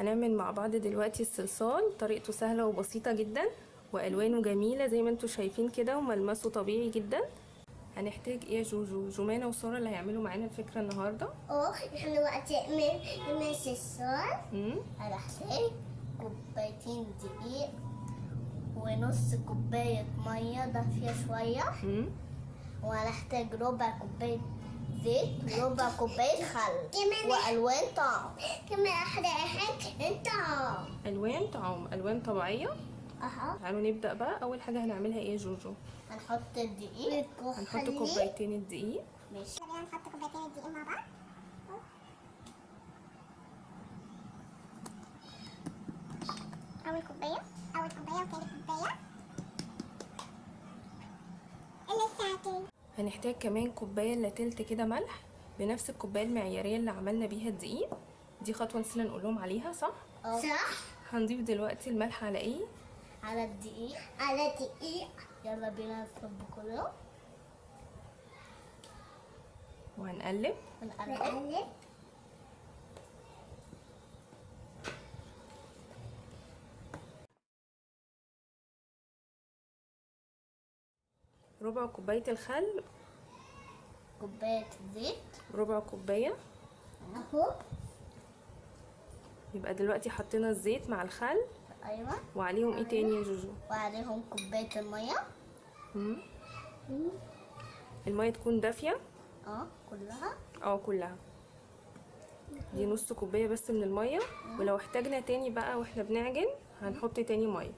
هنعمل مع بعض دلوقتي الصلصال. طريقته سهلة وبسيطة جدا والوانه جميلة زي ما انتوا شايفين كده وملمسه طبيعي جدا. هنحتاج ايه يا جوجو؟ جمانة وسارة اللي هيعملوا معانا الفكرة النهاردة. احنا دلوقتي نعمل الصلصال. هنحتاج كوبايتين دقيق ونص كوباية مية دافية شوية. وهنحتاج ربع كوباية زيت وربع كوباية خل والوان طعام. كمان هنحتاج طعام. الوان طبيعية. تعالوا نبدأ بقى. اول حاجة هنعملها ايه يا جوجو؟ هنحط الدقيق. هنحط كوبايتين الدقيق. ماشي. هنحط كوبايتين الدقيق مع بعض. اول كوباية وتاني كوباية. هنحتاج كمان كوباية الا تلت كده ملح بنفس الكوباية المعيارية اللي عملنا بيها الدقيق. دي خطوة نسينا نقول لهم عليها، صح؟ صح. هنضيف دلوقتي الملح على ايه؟ على الدقيق. يلا بينا نصب كله وهنقلب. ربع كوباية الخل. كوباية زيت. ربع كوباية اهو. يبقى دلوقتي حطينا الزيت مع الخل. ايوه. وعليهم ايه تاني يا جوجو؟ وعليهم كوباية المية. المية تكون دافية. كلها. دي نص كوباية بس من المية. ولو احتاجنا تاني بقى واحنا بنعجن هنحط تاني مية.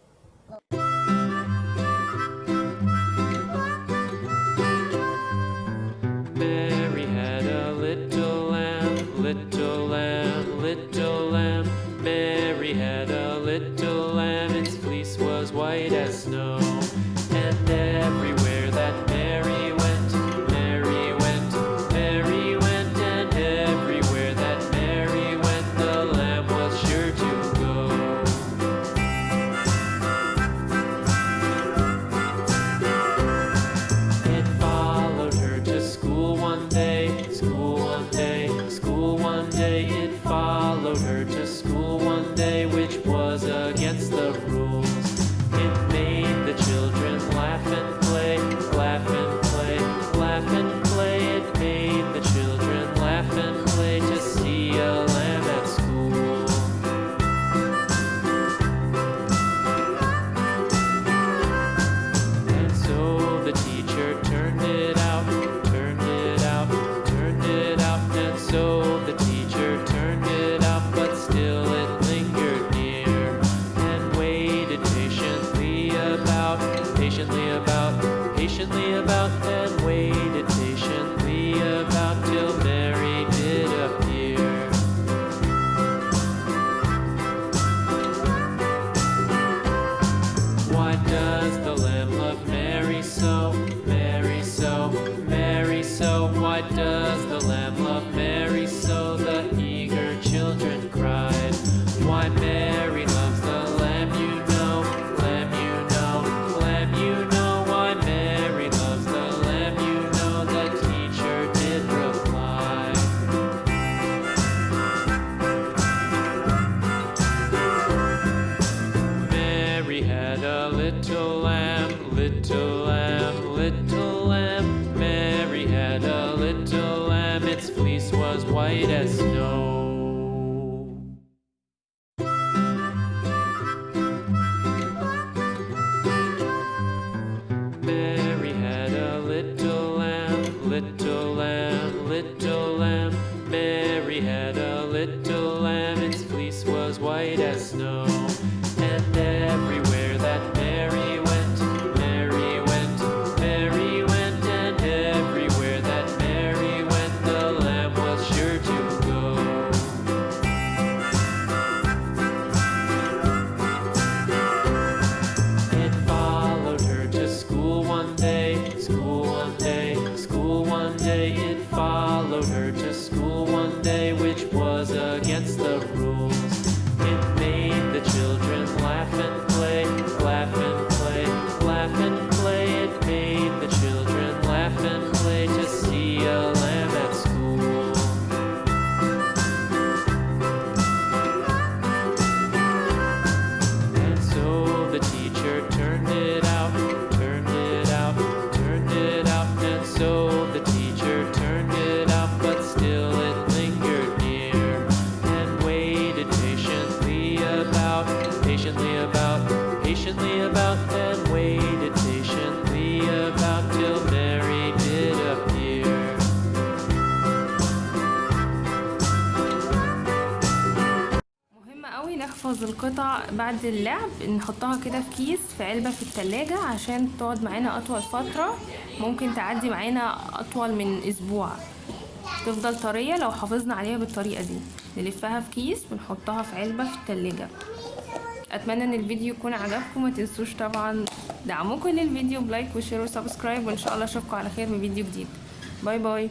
Mary had a little lamb, little lamb, little lamb. Mary had a little lamb, its fleece was white as snow. And everywhere that Mary went, Mary went, Mary went. And everywhere that Mary went, the lamb was sure to go. It followed her to school one day, school one day, school one day. It followed her to school one day, which was against the rules. It made the children laugh and play, laugh and play, laugh and play. It made the children laugh and play to see a lamb at school. And so the teacher turned it out, turned it out, turned it out. And so the teacher turned it out, but still it lingered near and waited patiently about, patiently about, patiently about, and waited patiently about till Mary did appear. Why does the lamb love Mary so, Mary so, Mary so? Why does the lamb love Mary so? The eager children cried. Why Mary loves the lamb, you know, lamb, you know, lamb, you know. Why Mary loves the lamb, you know, the teacher did reply. Mary had a little lamb, little lamb, little lamb. Mary had a little lamb, its fleece was white as snow. Mary had a little lamb, little lamb, little lamb. Mary had a little lamb, its fleece was white as snow. And everywhere that Mary went, Mary went, Mary went. And everywhere that Mary went, the lamb was sure to go. It followed her to school one day, school one day, school one day. It followed her to school one day, which was against the rules. It made the children نحفظ القطع بعد اللعب، نحطها كده في كيس في علبة في التلاجة عشان تقعد معانا اطول فترة، ممكن تعدي معانا اطول من اسبوع، تفضل طرية لو حافظنا عليها بالطريقة دي. نلفها في كيس ونحطها في علبة في التلاجة. اتمنى ان الفيديو يكون عجبكم، ما تنسوش طبعا دعمكم للفيديو بلايك وشير وسبسكرايب، وان شاء الله اشوفكم على خير بفيديو جديد. باي باي.